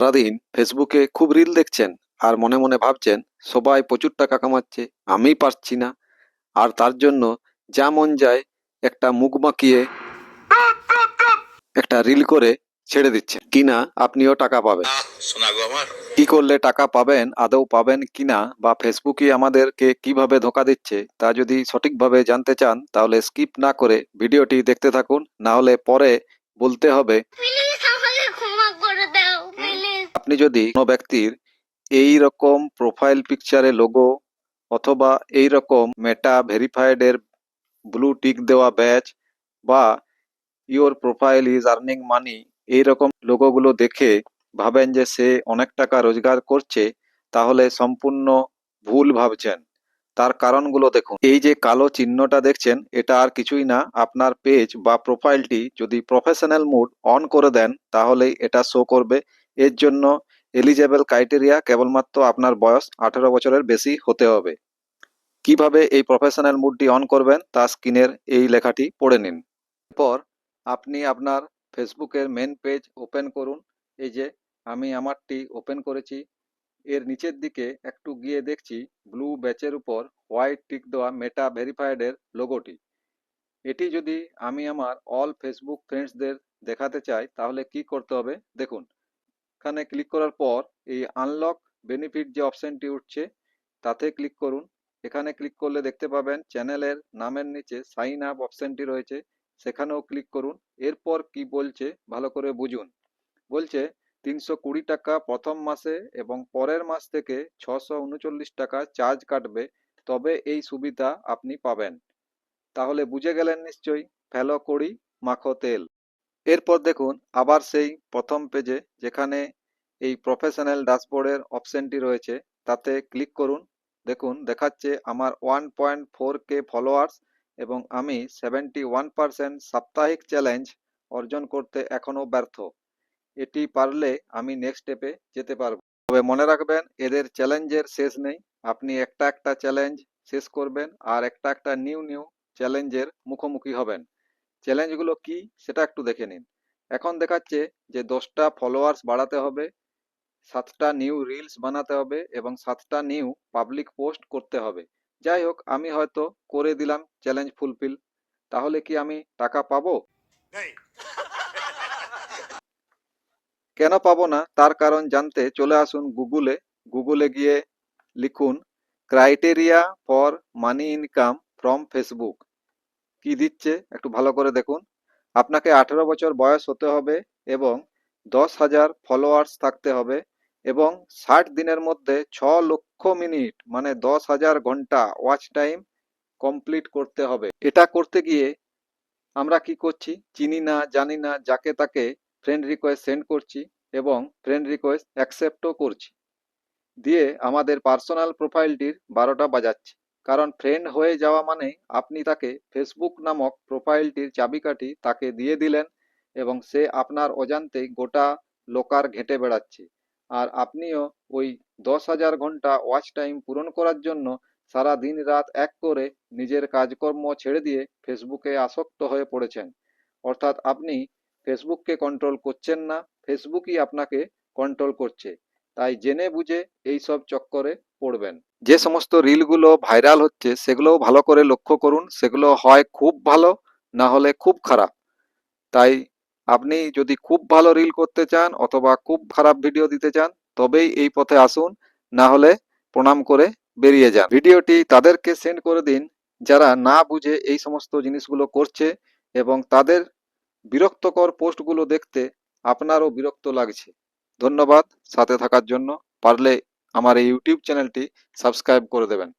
সারাদিন ফেসবুকে খুব রিল দেখছেন আর মনে মনে ভাবছেন সবাই প্রচুর টাকা কামাচ্ছে, আমি পারছি না। আর তার জন্য যা মন যায় একটা মুখ বাঁকিয়ে একটা রিল করে ছেড়ে দিচ্ছেন কিনা আপনিও টাকা পাবেন। কি করলে টাকা পাবেন, আদৌ পাবেন কিনা, বা ফেসবুকই আমাদেরকে কিভাবে ধোঁকা দিচ্ছে তা যদি সঠিকভাবে জানতে চান তাহলে স্কিপ না করে ভিডিওটি দেখতে থাকুন, না হলে পরে বলতে হবে আপনি যদি কোনো ব্যক্তির এই রকম প্রোফাইল পিকচারে লোগো অথবা এই রকম মেটা ভেরিফাইড এর ব্লু টিক দেওয়া ব্যাচ বা your profile is earning money এই রকম লোগোগুলো দেখে ভাবেন যে সে অনেক টাকা রোজগার করছে, তাহলে সম্পূর্ণ ভুল ভাবছেন। তার কারণগুলো দেখুন। এই যে কালো চিহ্নটা দেখছেন, এটা আর কিছুই না, আপনার পেজ বা প্রোফাইলটি যদি প্রফেশনাল মোড অন করে দেন তাহলেই এটা শো করবে। এর জন্য এলিজেবল ক্রাইটেরিয়া কেবলমাত্র আপনার বয়স 18 বছরের বেশি হতে হবে। কিভাবে এই প্রফেশনাল মোডটি অন করবেন তা স্ক্রিনের এই লেখাটি পড়ে নিন। এরপর আপনি আপনার ফেসবুকের মেন পেজ ওপেন করুন। এই যে আমি আমারটি ওপেন করেছি, এর নিচের দিকে একটু গিয়ে দেখছি ব্লু ব্যাচের উপর হোয়াইট টিক দেওয়া মেটা ভেরিফাইড এর লোগোটি। এটি যদি আমি আমার অল ফেসবুক ফ্রেন্ডসদের দেখাতে চাই তাহলে কি করতে হবে দেখুন। এখানে ক্লিক করার পর এই আনলক বেনিফিট যে অপশনটি উঠছে তাতে ক্লিক করুন। এখানে ক্লিক করলে দেখতে পাবেন চ্যানেলের নামের নিচে সাইন আপ অপশনটি রয়েছে, সেখানেও ক্লিক করুন। এরপর কি বলছে ভালো করে বুঝুন। বলছে 320 টাকা প্রথম মাসে এবং পরের মাস থেকে 639 টাকা চার্জ কাটবে, তবে এই সুবিধা আপনি পাবেন। তাহলে বুঝে গেলেন নিশ্চয়ই, ফেলো কড়ি মাখো তেল। এরপর দেখুন আবার সেই প্রথম পেজে যেখানে এই প্রফেশনাল ড্যাশবোর্ডের অপশনটি রয়েছে তাতে ক্লিক করুন। দেখুন দেখাচ্ছে আমার 1.4K ফলোয়ার্স এবং আমি 71% সাপ্তাহিক চ্যালেঞ্জ অর্জন করতে এখনো ব্যর্থ। এটি পারলে আমি নেক্সট স্টেপে যেতে পারবো। তবে মনে রাখবেন এদের চ্যালেঞ্জের শেষ নেই, আপনি একটা একটা চ্যালেঞ্জ শেষ করবেন আর একটা একটা নিউ চ্যালেঞ্জের মুখোমুখি হবেন। চ্যালেঞ্জগুলো কি সেটা একটু দেখে নিন। এখন দেখাচ্ছে যে 10টা ফলোয়ার্স বাড়াতে হবে, 7টা নিউ রিলস বানাতে হবে এবং 7টা নিউ পাবলিক পোস্ট করতে হবে। যাই হোক, আমি হয়তো করে দিলাম চ্যালেঞ্জ ফুলফিল। তাহলে কি আমি টাকা পাবো? কেন পাবো না তার কারণ জানতে চলে আসুন গুগলে গিয়ে লিখুন criteria for money income from Facebook. কি দিচ্ছে একটু ভালো করে দেখুন। আপনাকে 18 বছর বয়স হতে হবে এবং 10,000 ফলোয়ার্স থাকতে হবে এবং 60 দিনের মধ্যে 6 লক্ষ মিনিট মানে 10,000 ঘন্টা ওয়াচ টাইম কমপ্লিট করতে হবে। এটা করতে গিয়ে আমরা কি করছি, চিনি না জানি না যাকে তাকে ফ্রেন্ড রিকোয়েস্ট সেন্ড করছি এবং ফ্রেন্ড রিকোয়েস্ট অ্যাকসেপ্টও করছি, দিয়ে আমাদের পার্সোনাল প্রোফাইলটির 12টা বাজাচ্ছি। কারণ ফ্রেন্ড হয়ে যাওয়া মানে আপনি তাকে ফেসবুক নামক প্রোফাইলটির চাবিকাঠি তাকে দিয়ে দিলেন এবং সে আপনার অজান্তেই গোটা লোকার ঘেঁটে বেড়াচ্ছে। আর আপনিও ওই 10,000 ঘন্টা ওয়াচ টাইম পূরণ করার জন্য সারা দিন রাত এক করে নিজের কাজকর্ম ছেড়ে দিয়ে ফেসবুকে আসক্ত হয়ে পড়েছেন। অর্থাৎ আপনি ফেসবুককে কন্ট্রোল করছেন না, ফেসবুকই আপনাকে কন্ট্রোল করছে। তাই জেনে বুঝে এইসব চক্করে পড়বেন। যে সমস্ত রিলগুলো ভাইরাল হচ্ছে সেগুলোও ভালো করে লক্ষ্য করুন, সেগুলো হয় খুব ভালো না হলে খুব খারাপ। তাই আপনি যদি খুব ভালো রিল করতে চান অথবা খুব খারাপ ভিডিও দিতে চান তবেই এই পথে আসুন, না হলে প্রণাম করে বেরিয়ে যান। ভিডিওটি তাদেরকে সেন্ড করে দিন যারা না বুঝে এই সমস্ত জিনিসগুলো করছে এবং তাদের বিরক্তকর পোস্টগুলো দেখতে আপনারও বিরক্ত লাগছে। ধন্যবাদ সাথে থাকার জন্য। পারলে আমার এই ইউটিউব চ্যানেলটি সাবস্ক্রাইব করে দেবেন।